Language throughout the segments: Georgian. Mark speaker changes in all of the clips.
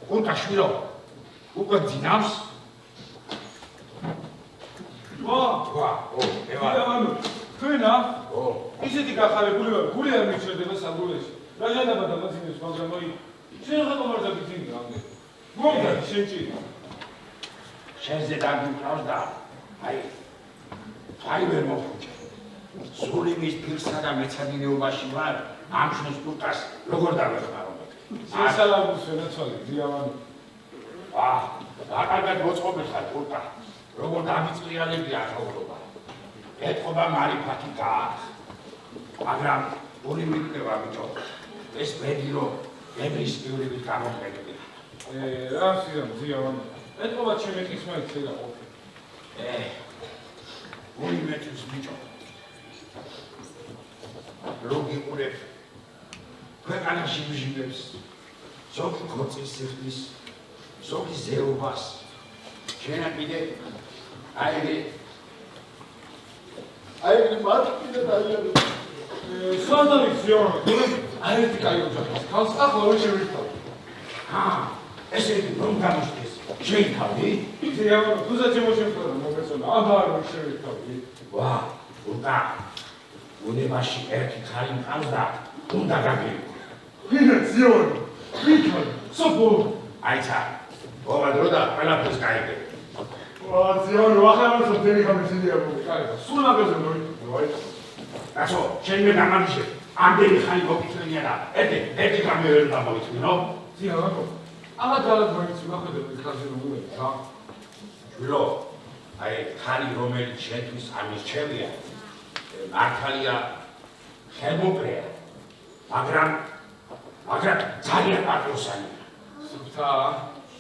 Speaker 1: Urca șviro. Urca zinams.
Speaker 2: Fena? ისეთი გახარებული ვარ, გული არ მიჩერდება საბულეში. რა ჟანდება დამაძინებს, მაგრამ აი, შენ ხა მომარდა გიძინი რამდენი. მომდა შენ ჭირი.
Speaker 1: შენზე დაგიმყავს და აი, ფარი ვერ მოხუჭე. სული მის ფილსა და მეცადინეობაში ვარ, ამ შენს კურკას როგორ დავეხმარო?
Speaker 2: შესალაბურს ვენაცვალე, ძიავანი.
Speaker 1: რა კარგად მოწყობილ ხარ კურკა. როგორ დამიწრიალებია ცხოვრობა. ეთყობა მარიფათი გააქვს. მაგრამ ორი მიგდება ბიჭო. ეს ბედირო ემრის პირველივით გამოყენებია.
Speaker 2: რა სიამ ძიავანი. ეთყობა ჩემი ხისმაით შეიძლება ყოფილი.
Speaker 1: ორი მეტრის ბიჭო. ლოგიკურებ ქვეყანაში მჟივებს. ზოგი ქორწის სიხლის, ზოგი ზეობას. შენ კიდე აირი მარტივად აირი.
Speaker 2: სანდარი ძიავანი, აირი კაი ოჯახის ქალს ახლა ვერ შევიწყო.
Speaker 1: ესე იგი რომ გამოჩნდეს, შეითავდი?
Speaker 2: ძიავანი, თუზა შემოშევდა მოგეწონა, აბა ვერ შევიწყავდი.
Speaker 1: ურკა. უნებაში ერთი ხარი მყავს და უნდა გაგირიქო.
Speaker 2: ვინა ძიავანი? ვიქან, სოფო.
Speaker 1: აიცა, მოვადრო და ყველაფერს გაიგე.
Speaker 2: ძიავანი, ახლა მთელი გამისილია მოგკაი. სულ მაგაზე მოიწვია.
Speaker 1: კაცო, შენ მე გამაგიშე. ამდენი ხანი მოგიწვენია და ერთი გამი ვერ დამოიწვინო.
Speaker 2: ძიავანი, აღარ ძალად მოიწვია, ხედავ ეს ხარჯი რომ უვედი, რა?
Speaker 1: შვილო, აი ხანი რომელიც შენთვის ამირჩევია, მართალია ხელმოკლეა, მაგრამ ძალიან პატროსანია.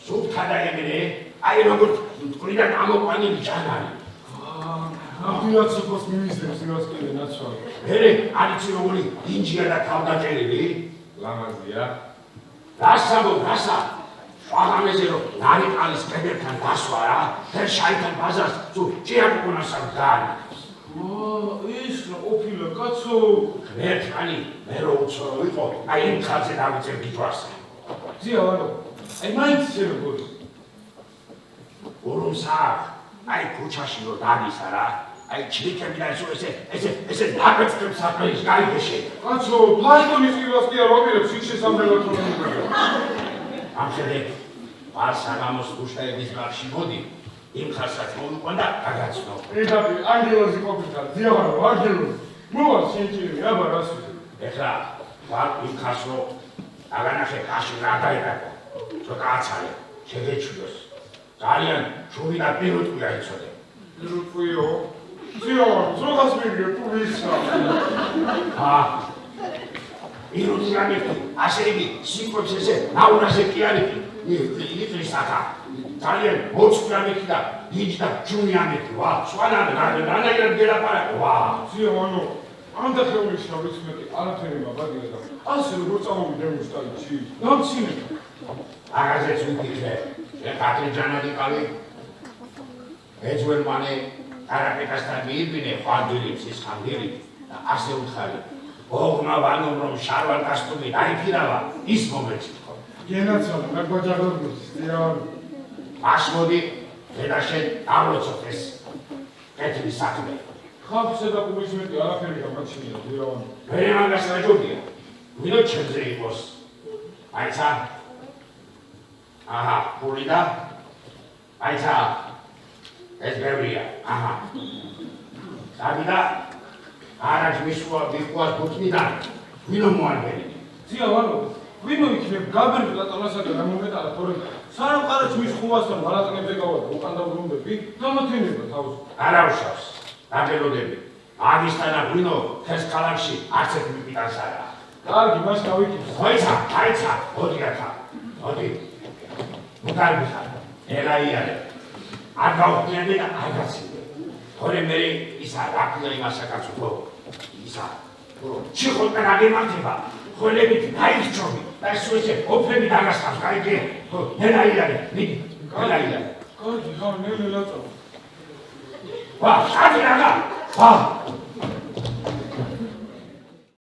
Speaker 1: სუფთა და ეგრე, აი როგორც მტკვრიდან ამოყვანილი ჭანარი.
Speaker 2: ამდენად სოფოს მიმისდევს იმას კიდე ნაცვალი.
Speaker 1: მერე არიცი როგორი დინჯია და თავდაჭერილი?
Speaker 2: ლამაზია.
Speaker 1: რასა? შვაღამეზე რომ ნარიყალის კედელთან დასვა რა, თელ შაითან ბაზარს თუ ჭიაკუნასა გაანაკებს.
Speaker 2: ის რა ყოფილა კაცო?
Speaker 1: ერთმანი მე რო უცორო ვიყო, აი იმ ხალხზე დავიწერ გიჯვარსა.
Speaker 2: ძიავანო, აი მაინც შენ როგორი?
Speaker 1: ურუმსა, აი ქუჩაში რო დაგისა რა, აი ჩლიქები და ესე დაგეწრებს საფრეის გაიგეშე.
Speaker 2: კაცო, ფაიტონის კიბას კი არ ვაპირებ, შინ შესამძლებლად რომ მიგება.
Speaker 1: ამხედე, საგამოს გუშტაების ბაღში მოდი, იმ ხალხსაც მოვიყვან და გაგაცნო.
Speaker 2: ედაპი, ანგელოზი ყოფილთან, ძიავანო, ანგელოზი. მოვა შენ ჭირი, აბა რას ვიტყვი.
Speaker 1: ეხლა ვარ იმ ხალხს რომ აგანახე კაში რა დაიღაო. ცოტა აცალე, შეგეჩვიოს. ძალიან შური და პირუტყვია იცოდე.
Speaker 2: პირუტყვიო? ძიავანო, ზოგას მიგე, თუ ვისა.
Speaker 1: პირუტყვია მეკი, ასე იგი სიკვებს ესე ნაურაზე კი არიქი. იტრის ახა. ძალიან მოწყვრა მეკი და დიდი და ჯუნი ამეთი, რანაირად გელაპარაკო,
Speaker 2: ძიავანო, ამდახეულის შავიცმეტი არაფერი მაბადია და ასე როგორ წამოვიდე უშტაიში? დამცინე.
Speaker 1: აღაზეც ვიკითხე, შენ კატრიჯანადი ყავი? ეძველმანე არაფეთასთან მიიბინე ხვანდილი მზის ხანდილი და ასე უთხარი. ოღმა ვანომ რომ შარვალ კასტუმი დაიფირავა, ის მომეწითო.
Speaker 2: გენაცვალე, მაგვაჯაღორგოს, ძიავანო.
Speaker 1: აშ მოდი, დედა შენ დავლოცოთ ეს კეთილი საქმე.
Speaker 2: ხალხსა და პუბლიციმეტი არაფერი გამაჩნია, ძიავანო.
Speaker 1: მე მაგას რაჯობია, ვინო ჩემზე იყოს. აიცა, პული და, აიცა, ეს ბევრია, საგიდა, არაჯ მიხუას ბუთნიდან, ვინო მოარბენი.
Speaker 2: ძიავანო, ვინო იქნებ გაბრიჯ ლატონასა და გამომეტარა თორემ სანამ ყარაჩ მიხუასთან მალატონებზე გავა და უკან დავრუნდები, გამათენება თავს.
Speaker 1: არა უშავს, დაგელოდები. მაგისთანა ვინო თეს ქალაქში არც ერთ მიპიტანს არა.
Speaker 2: კარგი, მას გავიკითხე.
Speaker 1: აიცა, მოდი ახლა, მოდი. მუდარბი ხარ, ელაიარე. არ გავხდიანდე და არ გაცილდე. თორემ მე ისა რაკლა იმასაკაც უფრო, ისა, ჩიხოთა გაგემართება, ხველებით დაიხჩობი და ესე ოფლები დაგასხავს, გაიგე? ელაიარე, მიდი, ელაიარე.
Speaker 2: კარგი, ნელ-ნელა წავა.
Speaker 1: შადი რაღა,